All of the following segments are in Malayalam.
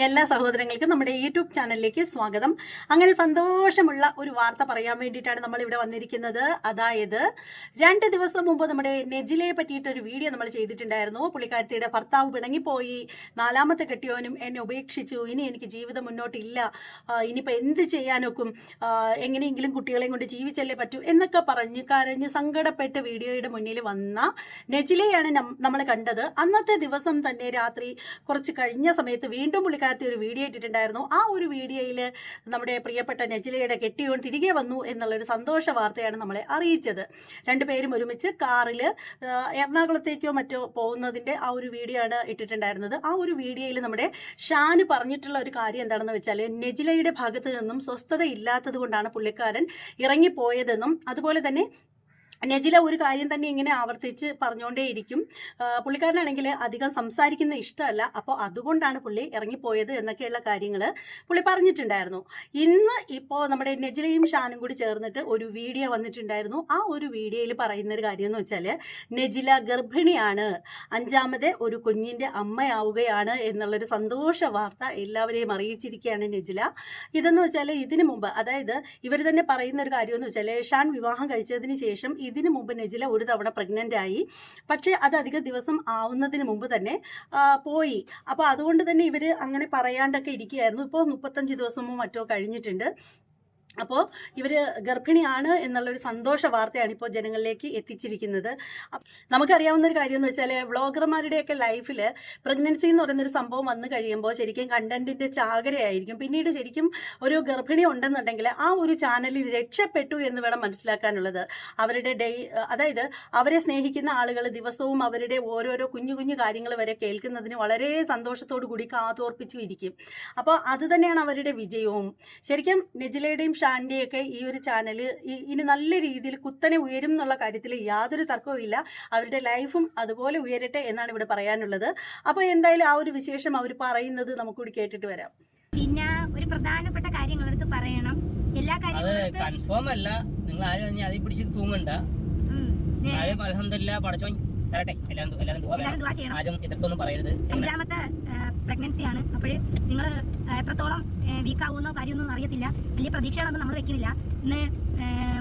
എല്ലാ സഹോദരങ്ങൾക്കും നമ്മുടെ യൂട്യൂബ് ചാനലിലേക്ക് സ്വാഗതം. അങ്ങനെ സന്തോഷമുള്ള ഒരു വാർത്ത പറയാൻ വേണ്ടിയിട്ടാണ് നമ്മൾ ഇവിടെ വന്നിരിക്കുന്നത്. അതായത് 2 ദിവസം മുമ്പ് നമ്മുടെ നെജിലയെ പറ്റിയിട്ടൊരു വീഡിയോ നമ്മൾ ചെയ്തിട്ടുണ്ടായിരുന്നു. പുള്ളിക്കാരത്തിയുടെ ഭർത്താവ് പിണങ്ങിപ്പോയി, 4ാമത്തെ കെട്ടിയോനും എന്നെ ഉപേക്ഷിച്ചു, ഇനി എനിക്ക് ജീവിതം മുന്നോട്ടില്ല, ഇനിയിപ്പോൾ എന്ത് ചെയ്യാനൊക്കും, എങ്ങനെയെങ്കിലും കുട്ടികളെയും കൊണ്ട് ജീവിച്ചല്ലേ പറ്റൂ എന്നൊക്കെ പറഞ്ഞ് കരഞ്ഞ് സങ്കടപ്പെട്ട് വീഡിയോയുടെ മുന്നിൽ വന്ന നെജിലയാണ് നമ്മൾ കണ്ടത്. അന്നത്തെ ദിവസം തന്നെ രാത്രി കുറച്ച് കഴിഞ്ഞ സമയത്ത് വീണ്ടും പുള്ളിക്കാരത്തി ഒരു വീഡിയോ ഇട്ടിട്ടുണ്ടായിരുന്നു. ആ ഒരു വീഡിയോയിൽ നമ്മുടെ പ്രിയപ്പെട്ട നെജിലയുടെ കെട്ടിയോൻ തിരികെ വന്നു എന്നുള്ളൊരു സന്തോഷ വാർത്തയാണ് നമ്മളെ അറിയിച്ചത്. രണ്ടുപേരും ഒരുമിച്ച് കാറിൽ എറണാകുളത്തേക്കോ മറ്റോ പോകുന്നതിൻ്റെ ആ ഒരു വീഡിയോ ആണ് ഇട്ടിട്ടുണ്ടായിരുന്നത്. ആ ഒരു വീഡിയോയിൽ നമ്മുടെ ഷാന് പറഞ്ഞിട്ടുള്ള ഒരു കാര്യം എന്താണെന്ന് വെച്ചാൽ, നെജിലയുടെ ഭാഗത്ത് നിന്നും സ്വസ്ഥത ഇല്ലാത്തത് കൊണ്ടാണ് പുള്ളിക്കാരൻ ഇറങ്ങിപ്പോയതെന്നും അതുപോലെ തന്നെ നെജില ഒരു കാര്യം തന്നെ ഇങ്ങനെ ആവർത്തിച്ച് പറഞ്ഞുകൊണ്ടേയിരിക്കും. പുള്ളിക്കാരനാണെങ്കിൽ അധികം സംസാരിക്കുന്ന ഇഷ്ടമല്ല, അപ്പോൾ അതുകൊണ്ടാണ് പുള്ളി ഇറങ്ങിപ്പോയത് എന്നൊക്കെയുള്ള കാര്യങ്ങൾ പുള്ളി പറഞ്ഞിട്ടുണ്ടായിരുന്നു. ഇന്ന് ഇപ്പോൾ നമ്മുടെ നെജിലയും ഷാനും കൂടി ചേർന്നിട്ട് ഒരു വീഡിയോ വന്നിട്ടുണ്ടായിരുന്നു. ആ ഒരു വീഡിയോയിൽ പറയുന്നൊരു കാര്യം എന്ന് വെച്ചാൽ, നെജില ഗർഭിണിയാണ്, 5ാമത് ഒരു കുഞ്ഞിൻ്റെ അമ്മയാവുകയാണ് എന്നുള്ളൊരു സന്തോഷ വാർത്ത എല്ലാവരെയും അറിയിച്ചിരിക്കുകയാണ് നെജില. ഇതെന്ന് വെച്ചാൽ ഇതിനു മുമ്പ്, അതായത് ഇവർ തന്നെ പറയുന്ന ഒരു കാര്യം എന്ന് വെച്ചാൽ, ഷാൻ വിവാഹം കഴിച്ചതിന് ശേഷം ഇതിനു മുമ്പ് നെജില ഒരു തവണ പ്രഗ്നൻ്റ് ആയി, പക്ഷേ അത് അധിക ദിവസം ആവുന്നതിന് മുമ്പ് തന്നെ പോയി. അപ്പോൾ അതുകൊണ്ട് തന്നെ ഇവർ അങ്ങനെ പറയാണ്ടൊക്കെ ഇരിക്കുകയായിരുന്നു. ഇപ്പോൾ 35 ദിവസമോ മറ്റോ കഴിഞ്ഞിട്ടുണ്ട്. അപ്പോൾ ഇവർ ഗർഭിണിയാണ് എന്നുള്ളൊരു സന്തോഷ വാർത്തയാണ് ഇപ്പോൾ ജനങ്ങളിലേക്ക് എത്തിച്ചിരിക്കുന്നത്. നമുക്കറിയാവുന്നൊരു കാര്യം എന്ന് വെച്ചാൽ, വ്ളോഗർമാരുടെയൊക്കെ ലൈഫിൽ പ്രഗ്നൻസി എന്ന് പറയുന്നൊരു സംഭവം വന്നു കഴിയുമ്പോൾ ശരിക്കും കണ്ടന്റിൻ്റെ ചാകരയായിരിക്കും. പിന്നീട് ശരിക്കും ഒരു ഗർഭിണി ഉണ്ടെന്നുണ്ടെങ്കിൽ ആ ഒരു ചാനലിൽ രക്ഷപ്പെട്ടു എന്ന് വേണം മനസ്സിലാക്കാനുള്ളത്. അവരുടെ അതായത് അവരെ സ്നേഹിക്കുന്ന ആളുകൾ ദിവസവും അവരുടെ ഓരോരോ കുഞ്ഞു കുഞ്ഞു കാര്യങ്ങൾ വരെ കേൾക്കുന്നതിന് വളരെ സന്തോഷത്തോടു കൂടി കാതോർപ്പിച്ചു ഇരിക്കും. അപ്പോൾ അത് തന്നെയാണ് അവരുടെ വിജയവും. ശരിക്കും നെജിലയുടെയും ഷാന്റെയൊക്കെ ഈ ഒരു ചാനൽ ഇനി നല്ല രീതിയിൽ കുത്തനെ ഉയരും എന്നുള്ള കാര്യത്തിൽ യാതൊരു തർക്കവും ഇല്ല. അവരുടെ ലൈഫും അതുപോലെ ഉയരട്ടെ എന്നാണ് ഇവിടെ പറയാനുള്ളത്. അപ്പോൾ എന്തായാലും ആ ഒരു വിശേഷം അവർ പറയുന്നത് നമുക്കൂടി കേട്ടിട്ട് വരാം. പിന്നെ ഒരു പ്രധാനപ്പെട്ട കാര്യങ്ങളെടുത്ത് പറയണം. എല്ലാ കാര്യങ്ങളും കൺഫേം അല്ല, നിങ്ങൾ ആരും അതിൽ പിടിച്ച് തൂങ്ങണ്ട. അൽഹംദുലില്ലാ പടച്ചോൻ തരട്ടെ, ആരും എത്രത്തൊന്നും പറയരുത്. 5ാമത്തെ പ്രഗ്നൻസിയാണ്. അപ്പോഴ് നിങ്ങൾ എത്രത്തോളം വീക്കാവുന്നോ കാര്യമൊന്നും അറിയത്തില്ല. വലിയ പ്രതീക്ഷകളൊന്നും നമ്മൾ വെക്കുന്നില്ല. ഇന്ന്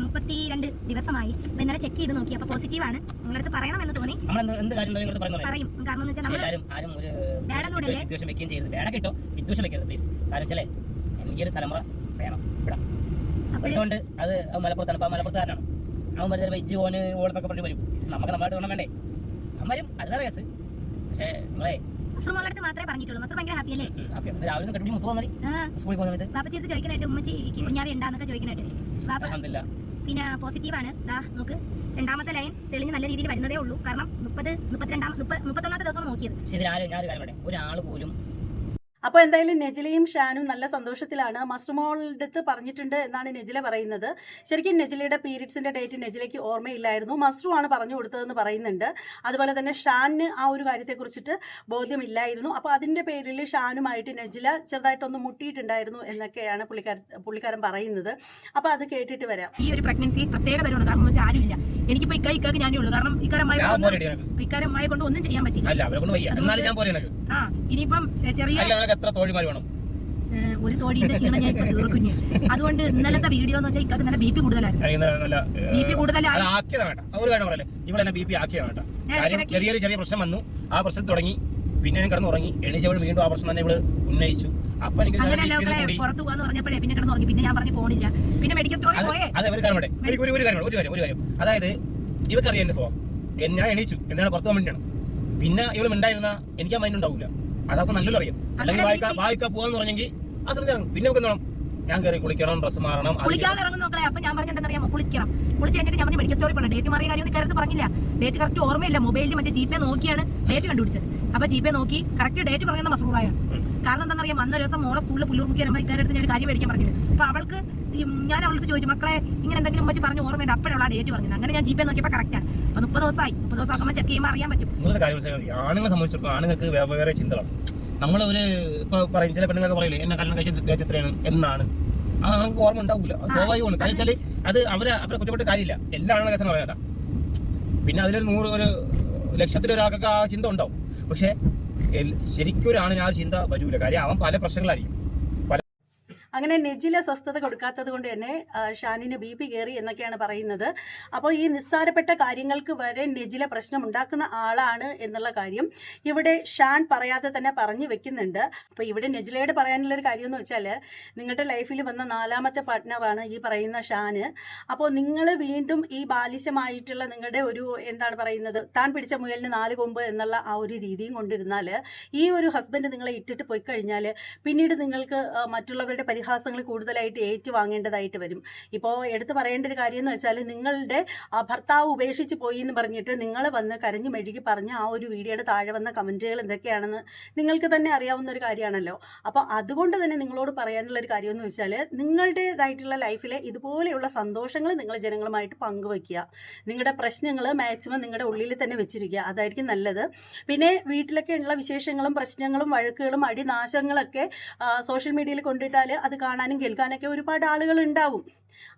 32 ദിവസമായി. ഇന്നലെ ചെക്ക് ചെയ്ത് നോക്കി, അപ്പോൾ പോസിറ്റീവാണ്. നിങ്ങളടുത്ത് പറയണമെന്ന് തോന്നി, പറയും. കാരണം എന്ന് വെച്ചാൽ എനിക്കൊരു തലമുറ വേണം ഇവിടെ. അതുകൊണ്ട് അത് മലപ്പുറത്താണ്. അവൻ വെറുതെ വെച്ച് ഓന് ഓളത്തൊക്കെ പറഞ്ഞു വരും. നമുക്ക് നമ്മളായിട്ട് വേണം വേണ്ടേ? അവരും അതിനെ കേസ്. പക്ഷേ നിങ്ങളെ മാത്രമേ പറഞ്ഞിട്ടുള്ളൂ. മസർ ഭയങ്കര ഹാപ്പി അല്ലേ? രാവിലെ സ്കൂളിൽ പോകുന്ന ബാപ്പച്ചി ചോദിക്കാനായിട്ട്, ഉമ്മച്ചി കുഞ്ഞാവി ഉണ്ടാന്നൊക്കെ ചോദിക്കാനായിട്ട്. പിന്നെ പോസിറ്റീവാണ്. നോക്ക്, 2ാമത്തെ ലൈൻ തെളിഞ്ഞ് നല്ല രീതിയിൽ വരുന്നതേ ഉള്ളൂ. കാരണം 31ാമത്തെ ദിവസം നോക്കിയത്. ഞാനൊരു കാര്യം പറയാം, ഒരാൾ പോലും. അപ്പോൾ എന്തായാലും നെജിലയും ഷാനും നല്ല സന്തോഷത്തിലാണ്. മസ്റ്റർമോളുടെ അടുത്ത് പറഞ്ഞിട്ടുണ്ട് എന്നാണ് നെജില പറയുന്നത്. ശരിക്കും നെജിലയുടെ പീരീഡ്സിൻ്റെ ഡേറ്റ് നെജിലയ്ക്ക് ഓർമ്മയില്ലായിരുന്നു, മസ്റ്ററുമാണ് പറഞ്ഞു കൊടുത്തതെന്ന് പറയുന്നുണ്ട്. അതുപോലെ തന്നെ ഷാനിന് ആ ഒരു കാര്യത്തെക്കുറിച്ചിട്ട് ബോധ്യമില്ലായിരുന്നു. അപ്പോൾ അതിൻ്റെ പേരിൽ ഷാനുമായിട്ട് നെജില ചെറുതായിട്ടൊന്ന് മുട്ടിയിട്ടുണ്ടായിരുന്നു എന്നൊക്കെയാണ് പുള്ളിക്കാരൻ പറയുന്നത്. അപ്പോൾ അത് കേട്ടിട്ട് വരാം. ഈ ഒരു പ്രഗ്നൻസി പ്രത്യേകതരമാണ്. കാരണം വെച്ചാൽ ആരുമില്ല. എനിക്കിപ്പോൾ ഇക്കാക്ക് ഞാനേ ഉള്ളൂ. കാരണം ഇക്കാരമായി കൊണ്ട് ഒന്നും ചെയ്യാൻ പറ്റില്ല. ഇനിയിപ്പം ചെറിയ ഒരു തോടിന്റെ ക്ഷീണം ഞാൻ ഇപ്പൊ തീർക്കുന്നു. അതുകൊണ്ട് ഇന്നലത്തെ വീഡിയോ എന്ന് വെച്ചാൽ ഇക്കാക്ക് നല്ല ബി പി കൂടുതലായിരുന്നു. ചെറിയ പ്രശ്നം വന്നു. ആ പ്രശ്നം തുടങ്ങി, പിന്നെ കിടന്നുറങ്ങി. എണീച്ചവൾ വീണ്ടും ആ പ്രശ്നം തന്നെ ഇവള് ഉന്നയിച്ചു. പുറത്തു പോകാന്ന് പറഞ്ഞപ്പോഴേ പിന്നെ കിടന്നുറങ്ങി. പിന്നെ ഞാൻ പറഞ്ഞു പോണില്ല. പിന്നെ മെഡിക്കൽ സ്റ്റോറിൽ പോയേ. ഒരു കാര്യം, അതായത് ഇവക്കറിയാം എന്റെ സ്വഭാവം. ഞാൻ എണീച്ചു എന്താണ് പുറത്തു പോകാൻ വേണ്ടിയാണ്. പിന്നെ ഇവള് മിണ്ടായിരുന്ന എനിക്ക് ആ മൈൻഡ് ഉണ്ടാവില്ല. അതൊക്കെ നല്ലല്ലോ അറിയാം. അല്ലെങ്കിൽ വായിക്കാൻ പോകാന്ന് പറഞ്ഞെങ്കിൽ ആ സമയത്ത് പിന്നെ നോക്കണം, ഞാൻ കയറി കുളിക്കണം, ഡ്രസ്സ് മാറണം. കുളിക്കാതെ ഇറങ്ങുന്ന നോക്കണേ. അപ്പൊ ഞാൻ പറഞ്ഞ എന്താ അറിയാം, കുളിക്കണം. കുളിച്ച് കഴിഞ്ഞിട്ട് ഞാൻ മെഡിക്കൽ സ്റ്റോറിൽ പോകണം. ഡേറ്റ് മാറിയ കാര്യം ഇക്കാര്യത്ത് പറഞ്ഞില്ല. ഡേറ്റ് കറക്റ്റ് ഓർമ്മയില്ല. മൊബൈലിൽ മറ്റേ ജിപേ നോക്കിയാണ് ഡേറ്റ് കണ്ടുപിടിച്ചത്. അപ്പൊ ജിപേ നോക്കി കറക്റ്റ് ഡേറ്റ് പറയുന്ന മസൂറായാണ്. കാരണം എന്താണെന്നറിയാം, വന്ന ദിവസം മോളെ സ്കൂളിൽ പുല്ലൂർമുക്കി വരുമ്പോൾ ഇക്കാര്യത്ത് ഞാൻ ഒരു കാര്യം മേടിക്കാൻ പറഞ്ഞത്. അപ്പൊ അവൾക്ക് ഞാൻ അവൾക്ക് ചോദിച്ചു, മക്കളെ ഇങ്ങനെ എന്തെങ്കിലും വെച്ച് പറഞ്ഞ് ഓർമ്മയുണ്ട്. അപ്പോഴാണ് ആ ഡേറ്റ് പറഞ്ഞത്. അങ്ങനെ ഞാൻ ജിപേ നോക്കിയപ്പോൾ കറക്റ്റാണ്. അപ്പൊ 30 ദിവസമായി. 30 ദിവസം ആകുമ്പോൾ ചെക്ക് ചെയ്യുമ്പോൾ അറിയാൻ പറ്റും. ആണുങ്ങളെ സംബന്ധിച്ചിടത്തോളം ആണുങ്ങൾക്ക് വേറെ ചിന്തകളാണ്. നമ്മളൊരു ഇപ്പൊ പറയും, ചില പെണ്ണുങ്ങളൊക്കെ പറയില്ലേ എന്നെ കല്യാണം കഴിച്ച ഡേറ്റ് എത്രയാണ് എന്നാണ്. ആ ആൾക്ക് ഓർമ്മ ഉണ്ടാവില്ല. സ്വാഭാവികമാണ്. കാരണം വെച്ചാൽ അത് അവരെ കുറ്റപ്പെട്ട കാര്യമില്ല. എല്ലാ ആളുകളുടെ കേസം പറയാം. പിന്നെ അതിലൊരു 100 ലക്ഷത്തിലൊരാൾക്കൊക്കെ ആ ചിന്ത ഉണ്ടാവും. പക്ഷെ ശരിക്കും ഒരു ആണിന് ആ ചിന്ത വരൂല. കാര്യം അവൻ പല പ്രശ്നങ്ങളായിരിക്കും. അങ്ങനെ നെജില സ്വസ്ഥത കൊടുക്കാത്തത് കൊണ്ട് തന്നെ ഷാനിന് BP കയറി എന്നൊക്കെയാണ് പറയുന്നത്. അപ്പോൾ ഈ നിസ്സാരപ്പെട്ട കാര്യങ്ങൾക്ക് വരെ നെജില പ്രശ്നം ഉണ്ടാക്കുന്ന ആളാണ് എന്നുള്ള കാര്യം ഇവിടെ ഷാൻ പറയാതെ തന്നെ പറഞ്ഞു വെക്കുന്നുണ്ട്. അപ്പോൾ ഇവിടെ നെജിലയോട് പറയാനുള്ളൊരു കാര്യം എന്ന് വെച്ചാൽ, നിങ്ങളുടെ ലൈഫിൽ വന്ന 4ാമത്തെ പാർട്ട്ണറാണ് ഈ പറയുന്ന ഷാന്. അപ്പോൾ നിങ്ങൾ വീണ്ടും ഈ ബാലിശമായിട്ടുള്ള നിങ്ങളുടെ ഒരു എന്താണ് പറയുന്നത്, താൻ പിടിച്ച മുയലിന് 4 കൊമ്പ് എന്നുള്ള ആ ഒരു രീതിയും കൊണ്ടിരുന്നാൽ ഈ ഒരു ഹസ്ബൻഡ് നിങ്ങളെ ഇട്ടിട്ട് പോയി കഴിഞ്ഞാൽ പിന്നീട് നിങ്ങൾക്ക് മറ്റുള്ളവരുടെ പരിഹാസങ്ങൾ കൂടുതലായിട്ട് ഏറ്റുവാങ്ങേണ്ടതായിട്ട് വരും. ഇപ്പോൾ എടുത്തു പറയേണ്ട ഒരു കാര്യം എന്ന് വെച്ചാൽ, നിങ്ങളുടെ ഭർത്താവ് ഉപേക്ഷിച്ച് പോയി എന്ന് പറഞ്ഞിട്ട് നിങ്ങൾ വന്ന് കരഞ്ഞു മെഴുകി പറഞ്ഞ ആ ഒരു വീഡിയോയുടെ താഴെ വന്ന കമൻറ്റുകൾ എന്തൊക്കെയാണെന്ന് നിങ്ങൾക്ക് തന്നെ അറിയാവുന്ന ഒരു കാര്യമാണല്ലോ. അപ്പോൾ അതുകൊണ്ട് തന്നെ നിങ്ങളോട് പറയാനുള്ള ഒരു കാര്യം എന്ന് വെച്ചാൽ, നിങ്ങളുടേതായിട്ടുള്ള ലൈഫിലെ ഇതുപോലെയുള്ള സന്തോഷങ്ങൾ നിങ്ങൾ ജനങ്ങളുമായിട്ട് പങ്കുവയ്ക്കുക. നിങ്ങളുടെ പ്രശ്നങ്ങൾ മാക്സിമം നിങ്ങളുടെ ഉള്ളിൽ തന്നെ വെച്ചിരിക്കുക, അതായിരിക്കും നല്ലത്. പിന്നെ വീട്ടിലൊക്കെ ഉള്ള വിശേഷങ്ങളും പ്രശ്നങ്ങളും വഴക്കുകളും അടിനാശങ്ങളൊക്കെ സോഷ്യൽ മീഡിയയിൽ കൊണ്ടിട്ടാൽ അത് കാണാനും കേൾക്കാനൊക്കെ ഒരുപാട് ആളുകൾ ഉണ്ടാവും.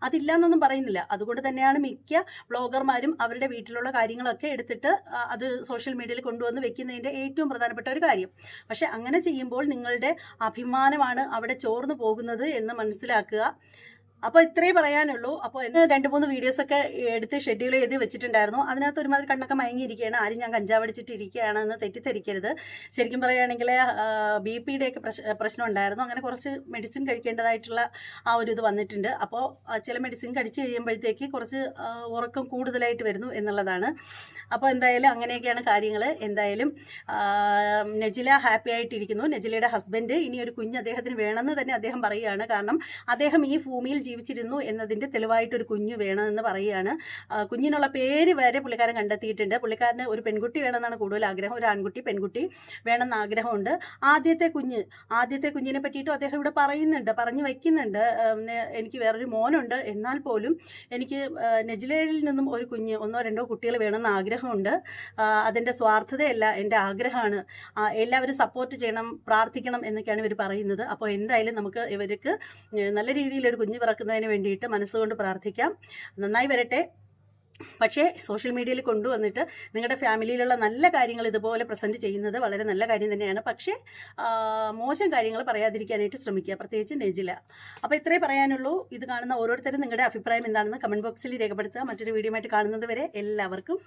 അതില്ല എന്നൊന്നും പറയുന്നില്ല. അതുകൊണ്ട് തന്നെയാണ് മിക്ക വ്ളോഗർമാരും അവരുടെ വീട്ടിലുള്ള കാര്യങ്ങളൊക്കെ എടുത്തിട്ട് അത് സോഷ്യൽ മീഡിയയിൽ കൊണ്ടുവന്ന് വെക്കുന്നതിൻ്റെ ഏറ്റവും പ്രധാനപ്പെട്ട ഒരു കാര്യം. പക്ഷെ അങ്ങനെ ചെയ്യുമ്പോൾ നിങ്ങളുടെ അഭിമാനമാണ് അവിടെ ചോർന്നു പോകുന്നത് എന്ന് മനസ്സിലാക്കുക. അപ്പോൾ ഇത്രേ പറയാനുള്ളൂ. അപ്പോൾ 2-3 വീഡിയോസൊക്കെ എടുത്ത് ഷെഡ്യൂൾ ചെയ്ത് വെച്ചിട്ടുണ്ടായിരുന്നു. അതിനകത്ത് ഒരുമാതിരി കണ്ണൊക്കെ മയങ്ങിയിരിക്കുകയാണ്. ആരും ഞാൻ കഞ്ചാവ് അടിച്ചിട്ടിരിക്കുകയാണെന്ന് തെറ്റിദ്ധരിക്കരുത്. ശരിക്കും പറയുകയാണെങ്കിൽ BPയുടെയൊക്കെ പ്രശ്നം ഉണ്ടായിരുന്നു. അങ്ങനെ കുറച്ച് മെഡിസിൻ കഴിക്കേണ്ടതായിട്ടുള്ള ആ ഒരു ഇത് വന്നിട്ടുണ്ട്. അപ്പോൾ ചില മെഡിസിൻ കഴിച്ച് കഴിയുമ്പോഴത്തേക്ക് കുറച്ച് ഉറക്കം കൂടുതലായിട്ട് വരുന്നു എന്നുള്ളതാണ്. അപ്പോൾ എന്തായാലും അങ്ങനെയൊക്കെയാണ് കാര്യങ്ങൾ. എന്തായാലും നെജില ഹാപ്പി ആയിട്ടിരിക്കുന്നു. നെജിലയുടെ ഹസ്ബൻഡ് ഇനി ഒരു കുഞ്ഞ് അദ്ദേഹത്തിന് വേണമെന്ന് തന്നെ അദ്ദേഹം പറയുകയാണ്. കാരണം അദ്ദേഹം ഈ ഭൂമിയിൽ ജീവിച്ചിരുന്നു എന്നതിൻ്റെ തെളിവായിട്ടൊരു കുഞ്ഞു വേണമെന്ന് പറയുകയാണ്. കുഞ്ഞിനുള്ള പേര് വരെ പുള്ളിക്കാരൻ കണ്ടെത്തിയിട്ടുണ്ട്. പുള്ളിക്കാരന് ഒരു പെൺകുട്ടി വേണമെന്നാണ് കൂടുതൽ ആഗ്രഹം. ഒരു ആൺകുട്ടി പെൺകുട്ടി വേണമെന്ന് ആഗ്രഹമുണ്ട്. ആദ്യത്തെ കുഞ്ഞിനെ പറ്റിയിട്ടും അദ്ദേഹം ഇവിടെ പറഞ്ഞു വയ്ക്കുന്നുണ്ട്. എനിക്ക് വേറൊരു മോനുണ്ട്, എന്നാൽ പോലും എനിക്ക് നെജിലയിൽ നിന്നും ഒരു കുഞ്ഞ് 1-2 കുട്ടികൾ വേണമെന്ന് ആഗ്രഹമുണ്ട്. അതിൻ്റെ സ്വാർത്ഥതയല്ല, എൻ്റെ ആഗ്രഹമാണ്. എല്ലാവരും സപ്പോർട്ട് ചെയ്യണം, പ്രാർത്ഥിക്കണം എന്നൊക്കെയാണ് ഇവർ പറയുന്നത്. അപ്പോൾ എന്തായാലും നമുക്ക് ഇവർക്ക് നല്ല രീതിയിലൊരു കുഞ്ഞ് പിറക്കുന്നതിന് വേണ്ടിയിട്ട് മനസ്സുകൊണ്ട് പ്രാർത്ഥിക്കാം. നന്നായി വരട്ടെ. പക്ഷേ സോഷ്യൽ മീഡിയയിൽ കൊണ്ടുവന്നിട്ട് നിങ്ങളുടെ ഫാമിലിയിലുള്ള നല്ല കാര്യങ്ങൾ ഇതുപോലെ പ്രസൻറ്റ് ചെയ്യുന്നത് വളരെ നല്ല കാര്യം തന്നെയാണ്. പക്ഷേ മോശം കാര്യങ്ങൾ പറയാതിരിക്കാനായിട്ട് ശ്രമിക്കുക, പ്രത്യേകിച്ച് നെജില. അപ്പോൾ ഇത്രേ പറയാനുള്ളൂ. ഇത് കാണുന്ന ഓരോരുത്തരും നിങ്ങളുടെ അഭിപ്രായം എന്താണെന്ന് കമൻറ്റ് ബോക്സിൽ രേഖപ്പെടുത്തുക. മറ്റൊരു വീഡിയോ ആയിട്ട് കാണുന്നത് വരെ എല്ലാവർക്കും